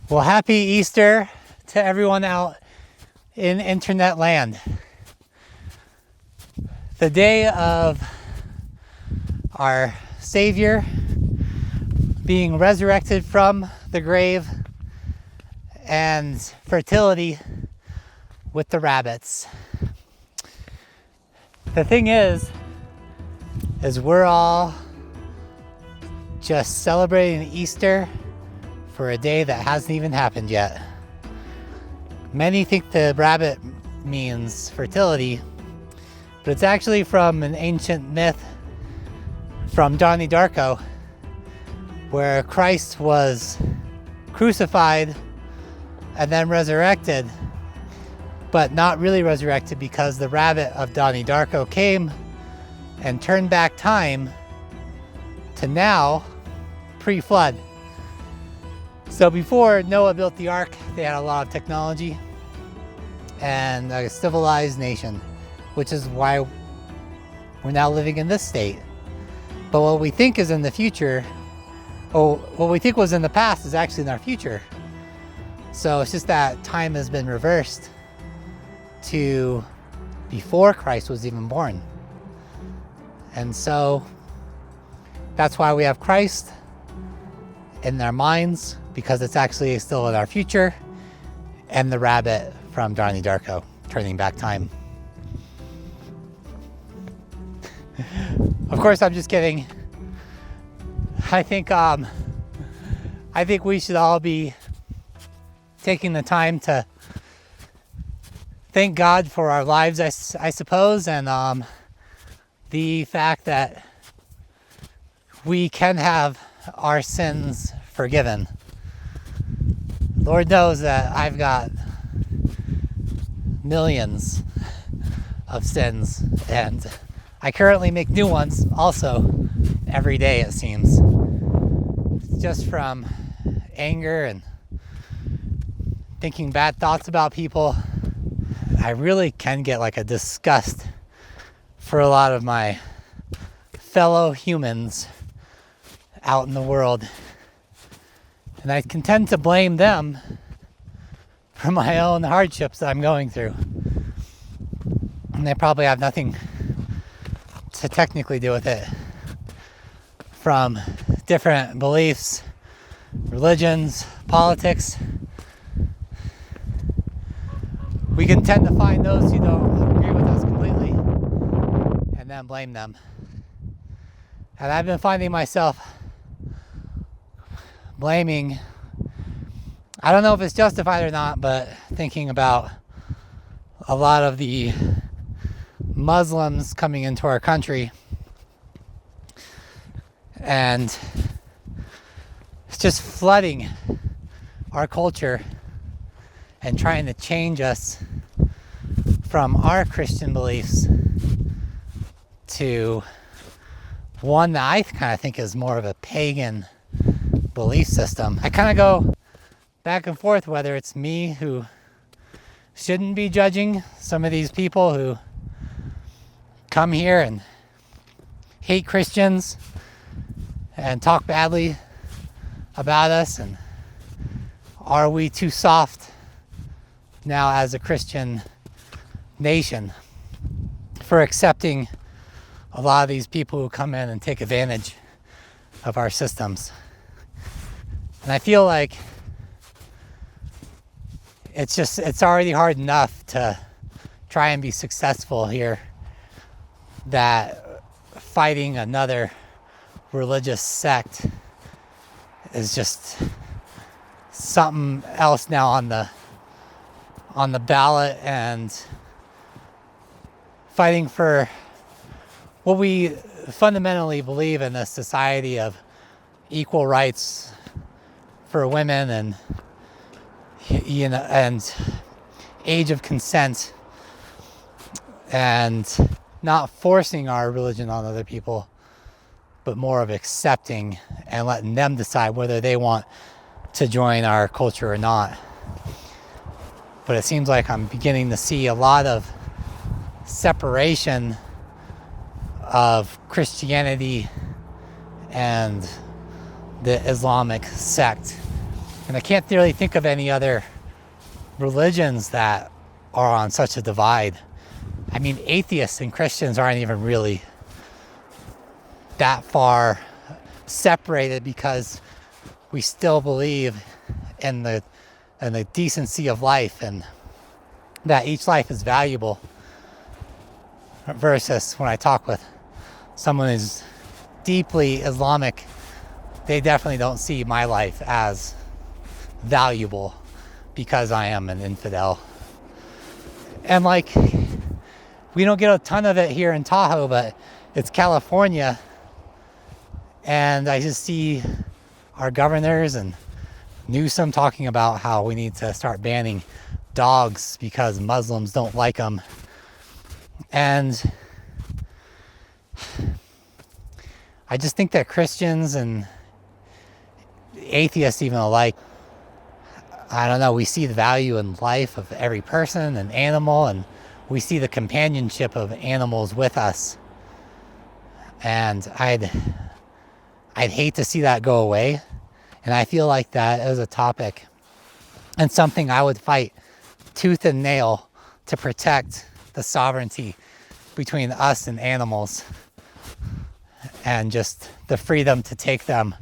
Well, happy Easter to everyone out in internet land. The day of our Savior being resurrected from the grave and fertility with the rabbits. The thing is we're all just celebrating Easter for a day that hasn't even happened yet. Many think the rabbit means fertility, but it's actually from an ancient myth from Donnie Darko, where Christ was crucified and then resurrected, but not really resurrected because the rabbit of Donnie Darko came and turned back time to now, pre-flood. So before Noah built the ark, they had a lot of technology and a civilized nation, which is why we're now living in this state. But what we think is in the future, what we think was in the past is actually in our future. So it's just that time has been reversed to before Christ was even born. And so that's why we have Christ in our minds, because it's actually still in our future, and the rabbit from Donnie Darko, turning back time. Of course, I'm just kidding. I think we should all be taking the time to thank God for our lives, I suppose, and the fact that we can have our sins forgiven. Lord knows that I've got millions of sins, and I currently make new ones also every day, it seems. Just from anger and thinking bad thoughts about people. I really can get like a disgust for a lot of my fellow humans out in the world. And I can tend to blame them for my own hardships that I'm going through. And they probably have nothing to technically do with it. From different beliefs, religions, politics. We can tend to find those who don't agree with us completely and then blame them. And I've been finding myself blaming, I don't know if it's justified or not, but thinking about a lot of the Muslims coming into our country, and it's just flooding our culture and trying to change us from our Christian beliefs to one that I kind of think is more of a pagan belief system. I kind of go back and forth whether it's me who shouldn't be judging some of these people who come here and hate Christians and talk badly about us, and are we too soft now as a Christian nation for accepting a lot of these people who come in and take advantage of our systems. And I feel like it's already hard enough to try and be successful here, that fighting another religious sect is just something else now on the ballot, and fighting for what we fundamentally believe in, a society of equal rights for women and, you know, and age of consent, and not forcing our religion on other people, but more of accepting and letting them decide whether they want to join our culture or not. But it seems like I'm beginning to see a lot of separation of Christianity and the Islamic sect And I can't really think of any other religions that are on such a divide. I mean, atheists and Christians aren't even really that far separated, because we still believe in the decency of life, and that each life is valuable. Versus when I talk with someone who's deeply Islamic, they definitely don't see my life as valuable because I am an infidel. And like, we don't get a ton of it here in Tahoe, but it's California, and I just see our governors and Newsom talking about how we need to start banning dogs because Muslims don't like them. And I just think that Christians and atheists even alike, I don't know, we see the value in life of every person and animal, and we see the companionship of animals with us. And I'd hate to see that go away. And I feel like that is a topic and something I would fight tooth and nail to protect the sovereignty between us and animals, and just the freedom to take them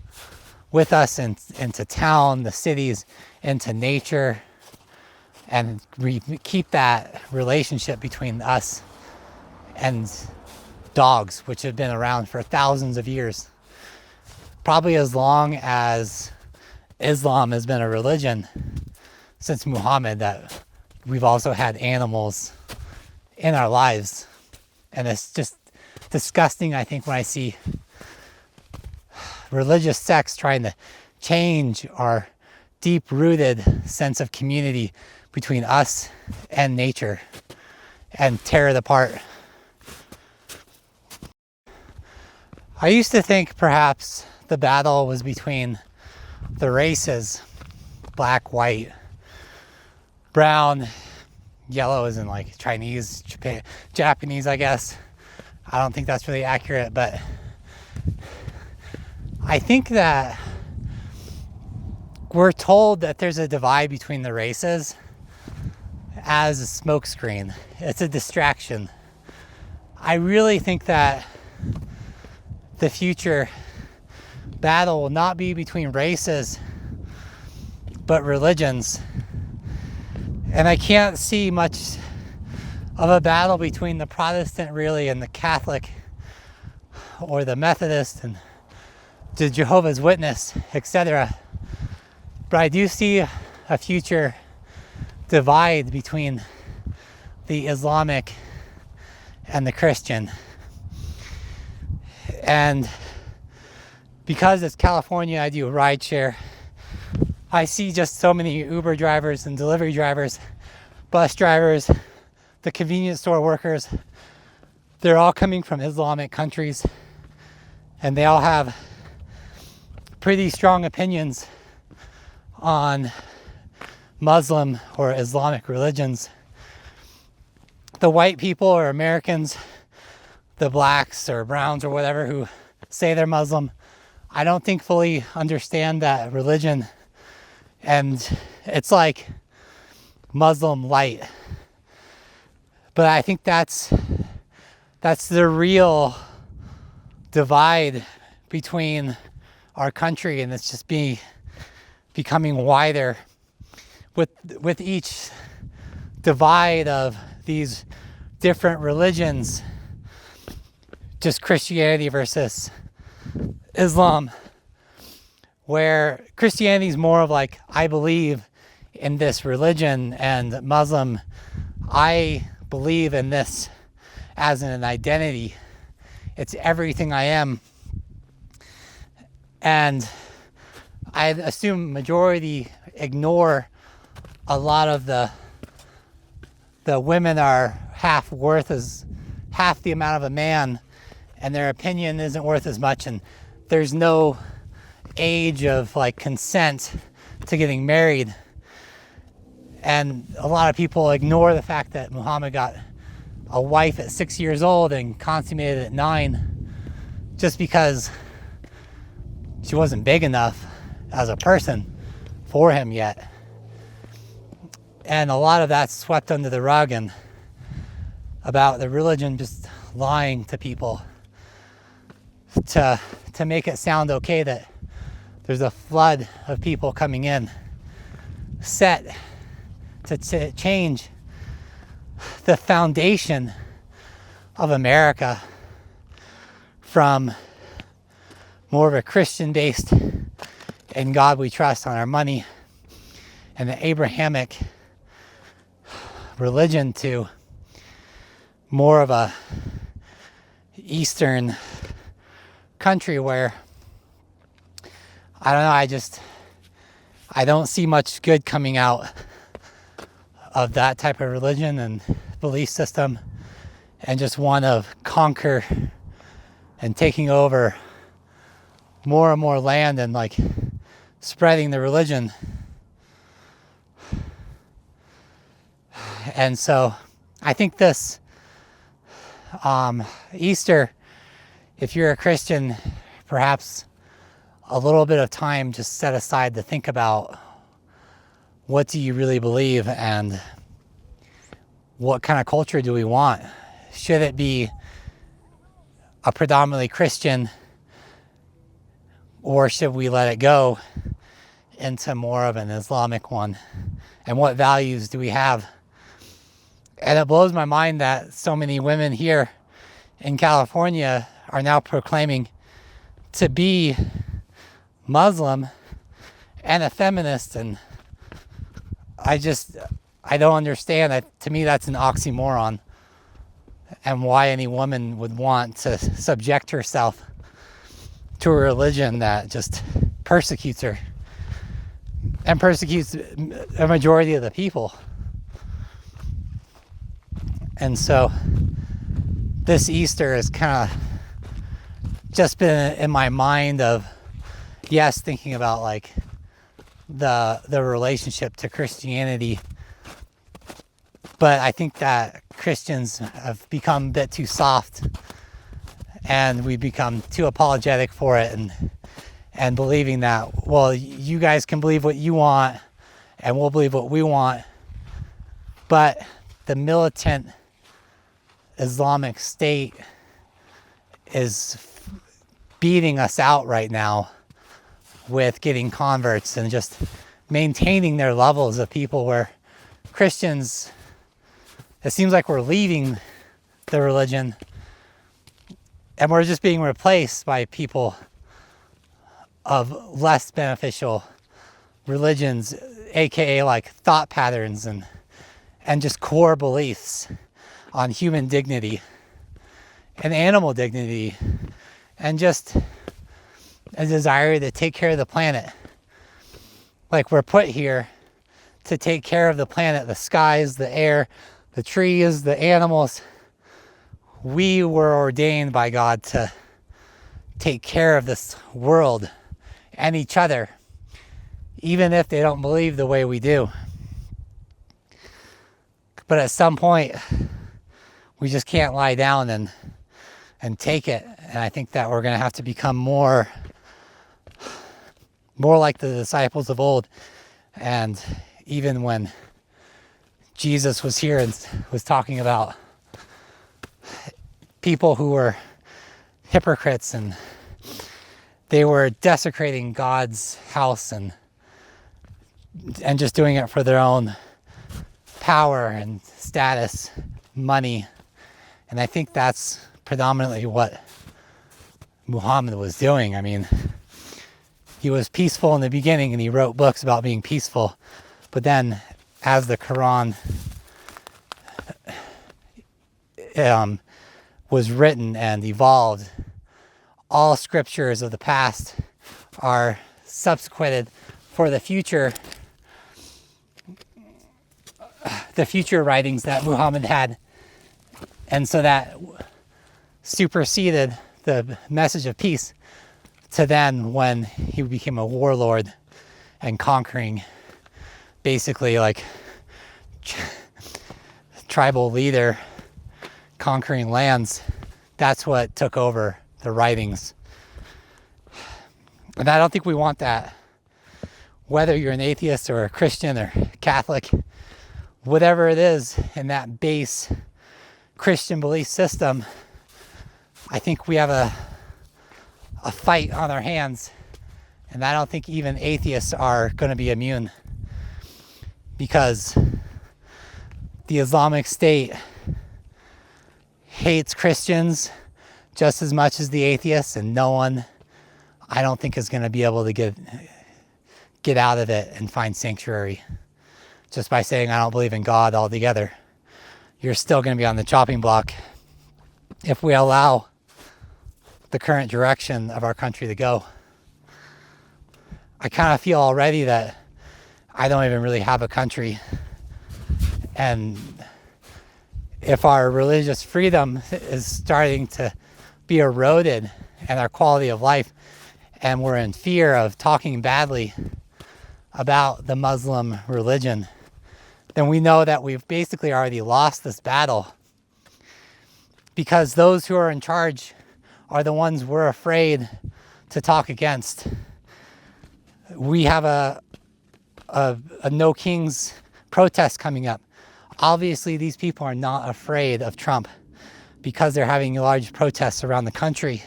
with us into town, the cities, into nature, and keep that relationship between us and dogs, which have been around for thousands of years. Probably as long as Islam has been a religion, since Muhammad, that we've also had animals in our lives. And it's just disgusting, I think, when I see religious sects trying to change our deep-rooted sense of community between us and nature and tear it apart. I used to think perhaps the battle was between the races, black, white, brown, yellow is in like Chinese, Japanese, I guess. I don't think that's really accurate, but I think that we're told that there's a divide between the races as a smokescreen. It's a distraction. I really think that the future battle will not be between races, but religions. And I can't see much of a battle between the Protestant, really, and the Catholic, or the Methodist and the Jehovah's Witness, etc. But I do see a future divide between the Islamic and the Christian. And because it's California, I do rideshare. I see just so many Uber drivers and delivery drivers, bus drivers, the convenience store workers. They're all coming from Islamic countries, and they all have pretty strong opinions on Muslim or Islamic religions. The white people or Americans, the blacks or browns or whatever who say they're Muslim, I don't think fully understand that religion. And it's like Muslim light. But I think that's the real divide between our country, and it's just becoming wider with each divide of these different religions, just Christianity versus Islam, where Christianity is more of like, I believe in this religion, and Muslim, I believe in this as an identity. It's everything I am. And I assume majority ignore a lot of the women are half the amount of a man, and their opinion isn't worth as much, and there's no age of like consent to getting married. And a lot of people ignore the fact that Muhammad got a wife at 6 years old and consummated at 9, just because she wasn't big enough as a person for him yet. And a lot of that's swept under the rug, and about the religion just lying to people to make it sound okay that there's a flood of people coming in set to change the foundation of America from more of a Christian-based "in God we trust" on our money and the Abrahamic religion to more of a Eastern country where, I don't know, I don't see much good coming out of that type of religion and belief system, and just one of conquer and taking over more and more land and like spreading the religion. And so I think this Easter, if you're a Christian, perhaps a little bit of time just set aside to think about, what do you really believe, and what kind of culture do we want? Should it be a predominantly Christian, or should we let it go into more of an Islamic one? And what values do we have? And it blows my mind that so many women here in California are now proclaiming to be Muslim and a feminist, and I don't understand. To me, that's an oxymoron, and why any woman would want to subject herself to a religion that just persecutes her and persecutes a majority of the people. And so this Easter has kind of just been in my mind of, yes, thinking about like the relationship to Christianity, but I think that Christians have become a bit too soft, and we become too apologetic for it, and believing that, well, you guys can believe what you want and we'll believe what we want, but the militant Islamic State is beating us out right now with getting converts and just maintaining their levels of people, where Christians, it seems like we're leaving the religion and we're just being replaced by people of less beneficial religions, aka like thought patterns and just core beliefs on human dignity and animal dignity, and just a desire to take care of the planet. Like, we're put here to take care of the planet, the skies, the air, the trees, the animals. We were ordained by God to take care of this world and each other, even if they don't believe the way we do. But at some point, we just can't lie down and take it. And I think that we're going to have to become more like the disciples of old. And even when Jesus was here and was talking about people who were hypocrites, and they were desecrating God's house and just doing it for their own power and status, money. And I think that's predominantly what Muhammad was doing. I mean, he was peaceful in the beginning, and he wrote books about being peaceful. But then, as the Quran was written and evolved, all scriptures of the past are subsequented for the future writings that Muhammad had. And so that superseded the message of peace to then when he became a warlord and conquering, basically like tribal leader, conquering lands. That's what took over the writings. And I don't think we want that. whether you're an atheist or a Christian or Catholic, whatever it is in that base Christian belief system, I think we have a fight on our hands. And I don't think even atheists are going to be immune, because the Islamic State hates Christians just as much as the atheists, and no one, I don't think, is going to be able to get out of it and find sanctuary just by saying I don't believe in God altogether. You're still going to be on the chopping block if we allow the current direction of our country to go. I kind of feel already that I don't even really have a country, and if our religious freedom is starting to be eroded and our quality of life, and we're in fear of talking badly about the Muslim religion, then we know that we've basically already lost this battle, because those who are in charge are the ones we're afraid to talk against. We have a No Kings protest coming up. Obviously, these people are not afraid of Trump because they're having large protests around the country.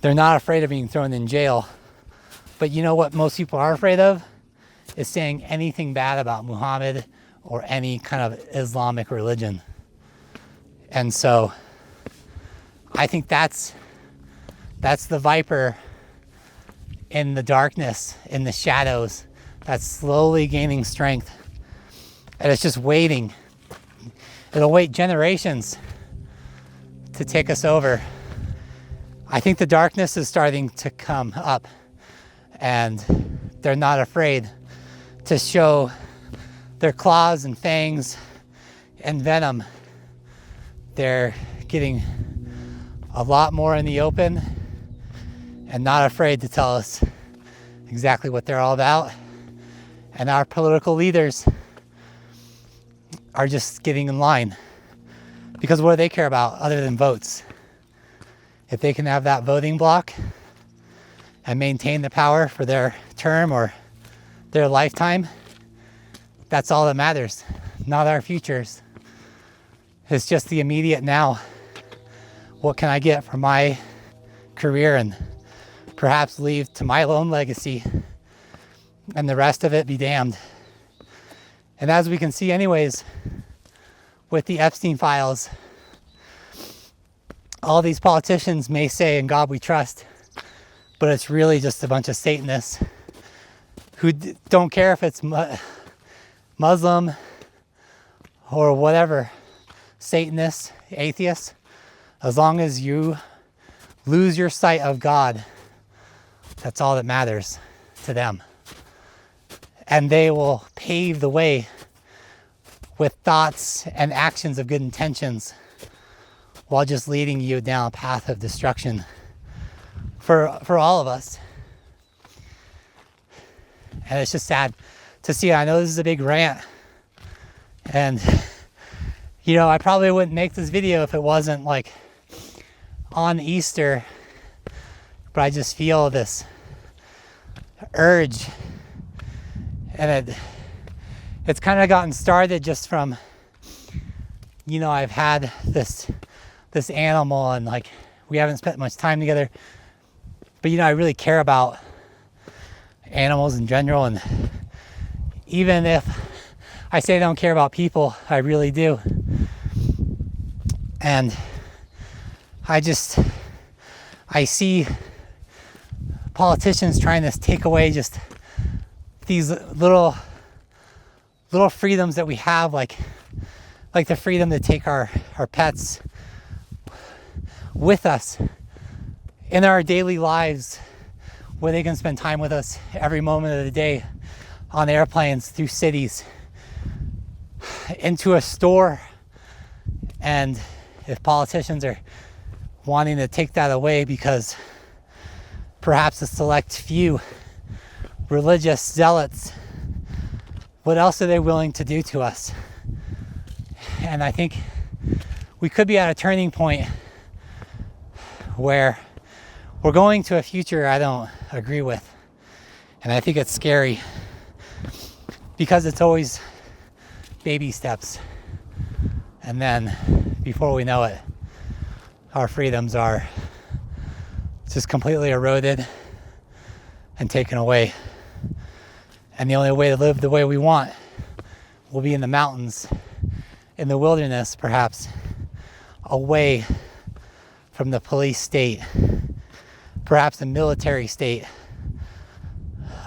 They're not afraid of being thrown in jail. But you know what most people are afraid of? Is saying anything bad about Muhammad or any kind of Islamic religion. And so I think that's the viper in the darkness, in the shadows, that's slowly gaining strength. And it's just waiting. It'll wait generations to take us over. I think the darkness is starting to come up, and they're not afraid to show their claws and fangs and venom. They're getting a lot more in the open and not afraid to tell us exactly what they're all about. And our political leaders are just getting in line, because what do they care about other than votes? If they can have that voting block and maintain the power for their term or their lifetime, that's all that matters, not our futures. It's just the immediate now. What can I get from my career and perhaps leave to my own legacy, and the rest of it be damned. And as we can see anyways, with the Epstein files, all these politicians may say, "In God we trust," but it's really just a bunch of Satanists who don't care if it's Muslim or whatever, Satanists, atheists, as long as you lose your sight of God, that's all that matters to them. And they will pave the way with thoughts and actions of good intentions while just leading you down a path of destruction for all of us. And it's just sad to see. I know this is a big rant, and you know, I probably wouldn't make this video if it wasn't like on Easter, but I just feel this urge, and it's kind of gotten started just from, you know, I've had this animal, and like we haven't spent much time together, but you know, I really care about animals in general, and even if I say I don't care about people, I really do. And I see politicians trying to take away just these little freedoms that we have, like the freedom to take our pets with us in our daily lives, where they can spend time with us every moment of the day, on airplanes, through cities, into a store. And if politicians are wanting to take that away because perhaps a select few religious zealots, what else are they willing to do to us? And I think we could be at a turning point where we're going to a future I don't agree with. And I think it's scary because it's always baby steps. And then before we know it, our freedoms are just completely eroded and taken away. And the only way to live the way we want will be in the mountains, in the wilderness, perhaps, away from the police state, perhaps a military state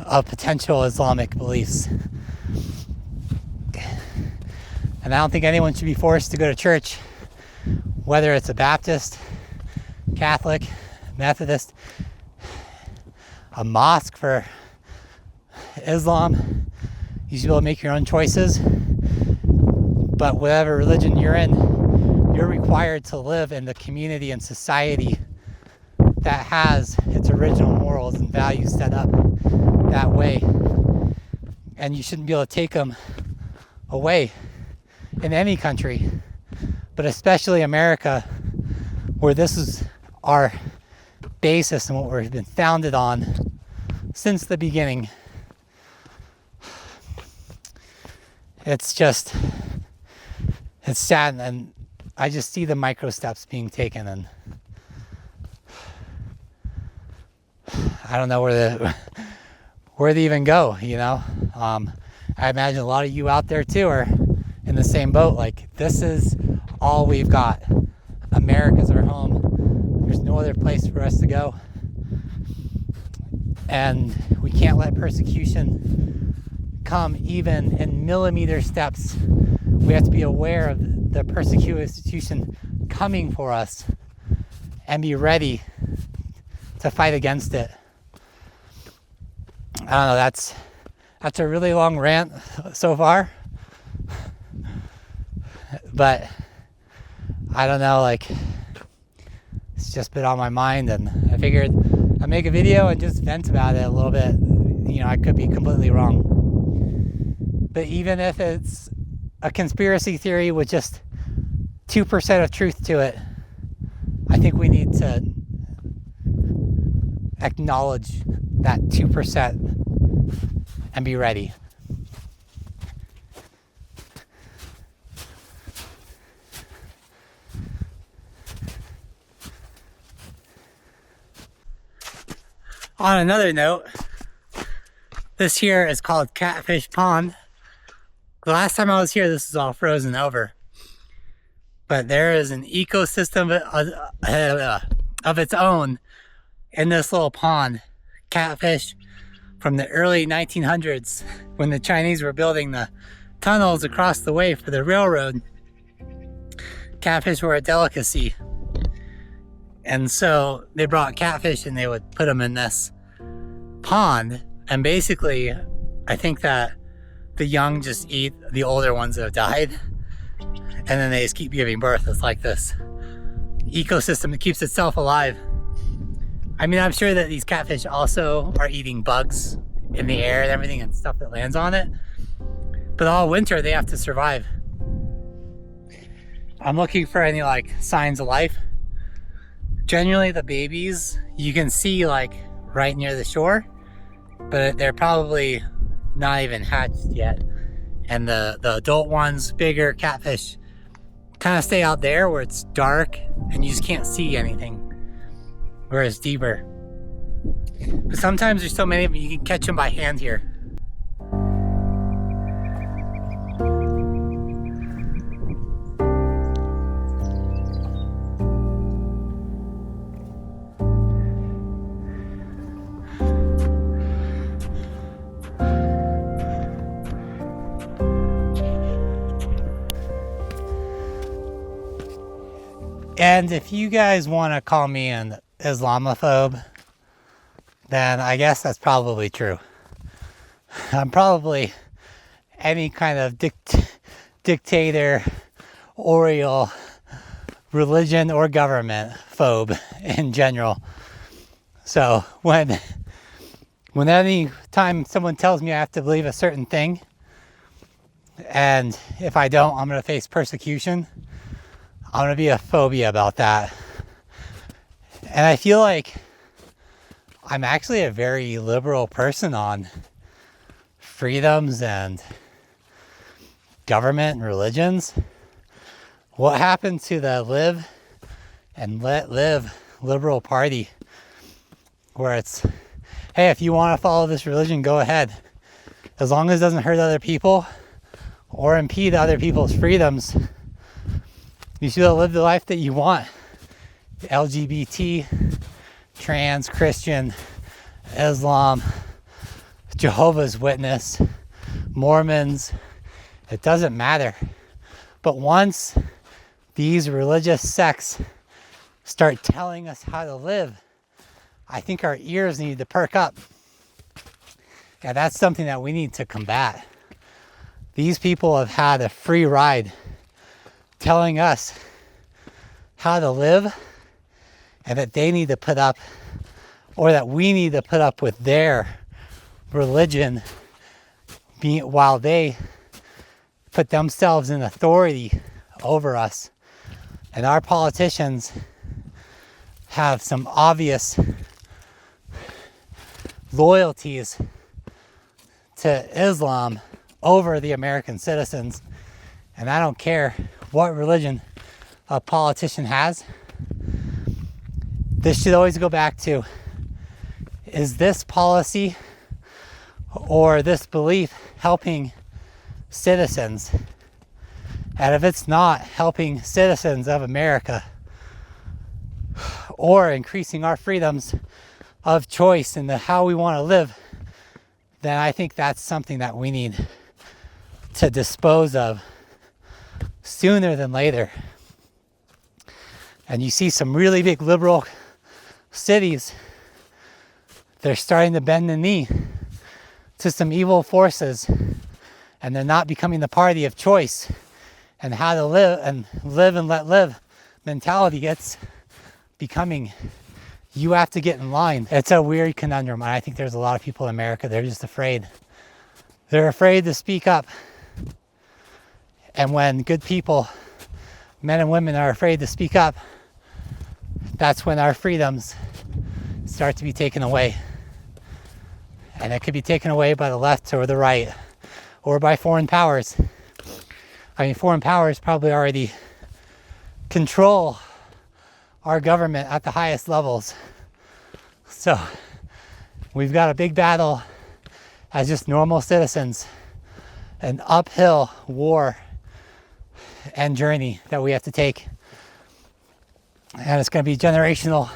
of potential Islamic beliefs. And I don't think anyone should be forced to go to church, whether it's a Baptist, Catholic, Methodist, a mosque for Islam. You should be able to make your own choices. But whatever religion you're in, you're required to live in the community and society that has its original morals and values set up that way. And you shouldn't be able to take them away in any country, but especially America, where this is our basis and what we've been founded on since the beginning. It's sad, and I just see the micro steps being taken, and I don't know where they even go, you know? I imagine a lot of you out there too are in the same boat. Like, this is all we've got. America's our home. There's no other place for us to go. And we can't let persecution come even in millimeter steps. We have to be aware of the persecution coming for us and be ready to fight against it. I don't know, that's a really long rant so far. But I don't know, like, it's just been on my mind, and I figured I'd make a video and just vent about it a little bit. You know, I could be completely wrong. But even if it's a conspiracy theory with just 2% of truth to it, I think we need to acknowledge that 2% and be ready. On another note, this here is called Catfish Pond. The last time I was here, this was all frozen over. But there is an ecosystem of its own in this little pond. Catfish from the early 1900s, when the Chinese were building the tunnels across the way for the railroad. Catfish were a delicacy. And so they brought catfish and they would put them in this pond. And basically, I think that the young just eat the older ones that have died. And then they just keep giving birth. It's like this ecosystem that keeps itself alive. I mean, I'm sure that these catfish also are eating bugs in the air and everything and stuff that lands on it. But all winter, they have to survive. I'm looking for any like signs of life. Generally, the babies you can see like right near the shore, but they're probably not even hatched yet. And the adult ones, bigger catfish, kind of stay out there where it's dark and you just can't see anything. Whereas deeper. But sometimes there's so many of them you can catch them by hand here. And if you guys want to call me an Islamophobe, then I guess that's probably true. I'm probably any kind of dictator, oriole, religion or government phobe in general. So when any time someone tells me I have to believe a certain thing, and if I don't, I'm going to face persecution, I'm going to be a phobia about that. And I feel like I'm actually a very liberal person on freedoms and government and religions. What happened to the live and let live liberal party, where it's, hey, if you want to follow this religion, go ahead, as long as it doesn't hurt other people or impede other people's freedoms. You should live the life that you want. LGBT, trans, Christian, Islam, Jehovah's Witness, Mormons, it doesn't matter. But once these religious sects start telling us how to live, I think our ears need to perk up. And that's something that we need to combat. These people have had a free ride telling us how to live, and that they need to put up, or that we need to put up with their religion while they put themselves in authority over us. And our politicians have some obvious loyalties to Islam over the American citizens. And I don't care what religion a politician has. This should always go back to, is this policy or this belief helping citizens? And if it's not helping citizens of America or increasing our freedoms of choice in how we want to live, then I think that's something that we need to dispose of sooner than later. And you see some really big liberal cities, they're starting to bend the knee to some evil forces, and they're not becoming the party of choice. And how to live and let live mentality gets becoming, you have to get in line. It's a weird conundrum. And I think there's a lot of people in America, they're just afraid. They're afraid to speak up. And when good people, men and women, are afraid to speak up, that's when our freedoms start to be taken away. And it could be taken away by the left or the right, or by foreign powers. I mean, foreign powers probably already control our government at the highest levels. So we've got a big battle as just normal citizens, an uphill war and journey that we have to take. And it's going to be generational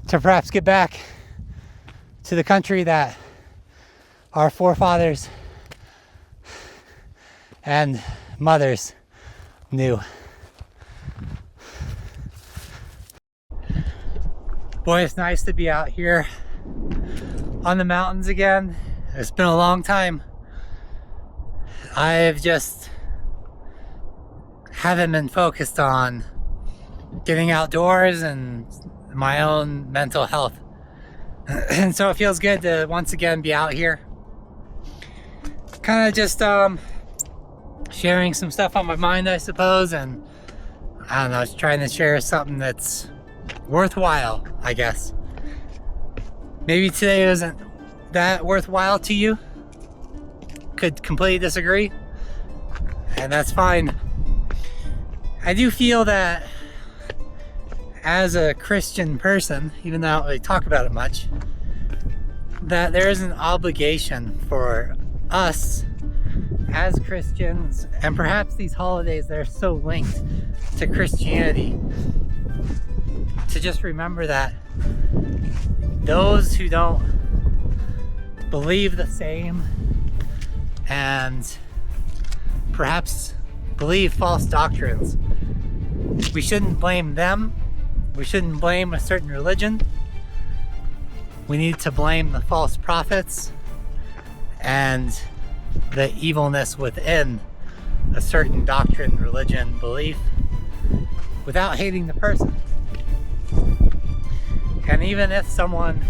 to perhaps get back to the country that our forefathers and mothers knew. Boy, it's nice to be out here on the mountains again. It's been a long time. I've just haven't been focused on getting outdoors and my own mental health. And so it feels good to once again be out here. Kind of just sharing some stuff on my mind, I suppose, and I don't know, just trying to share something that's worthwhile, I guess. Maybe today isn't that worthwhile to you. Could completely disagree, and that's fine. I do feel that as a Christian person, even though I don't really talk about it much, that there is an obligation for us as Christians, and perhaps these holidays that are so linked to Christianity, to just remember that those who don't believe the same and perhaps believe false doctrines, we shouldn't blame them. We shouldn't blame a certain religion. We need to blame the false prophets and the evilness within a certain doctrine, religion, belief, without hating the person. And even if someone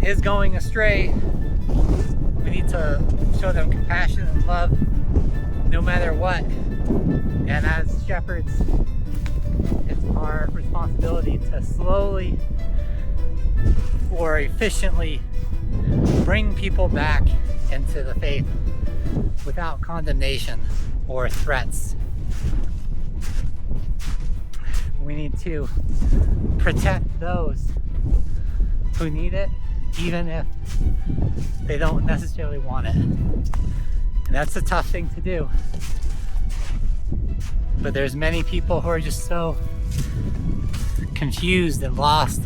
is going astray, we need to show them compassion and love no matter what. And as shepherds, it's our responsibility to slowly or efficiently bring people back into the faith without condemnation or threats. We need to protect those who need it, even if they don't necessarily want it. And that's a tough thing to do. But there's many people who are just so confused and lost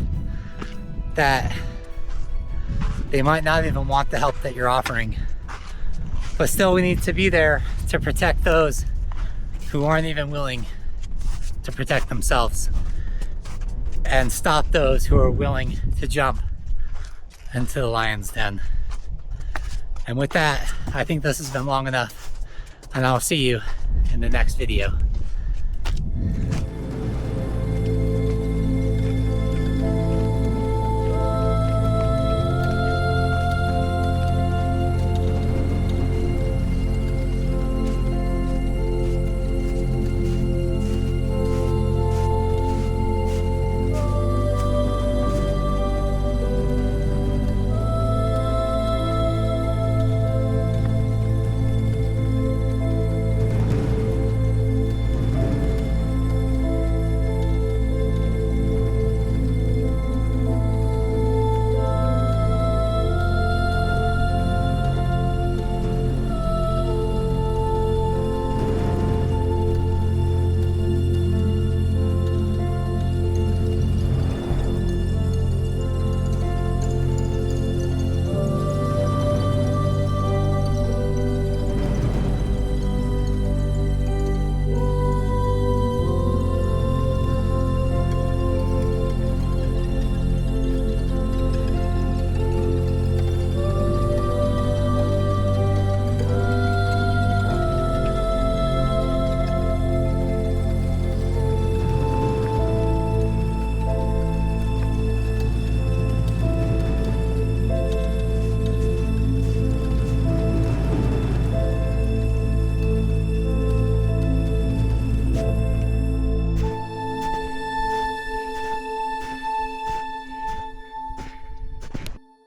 that they might not even want the help that you're offering. But still, we need to be there to protect those who aren't even willing to protect themselves, and stop those who are willing to jump into the lion's den. And with that, I think this has been long enough, and I'll see you in the next video.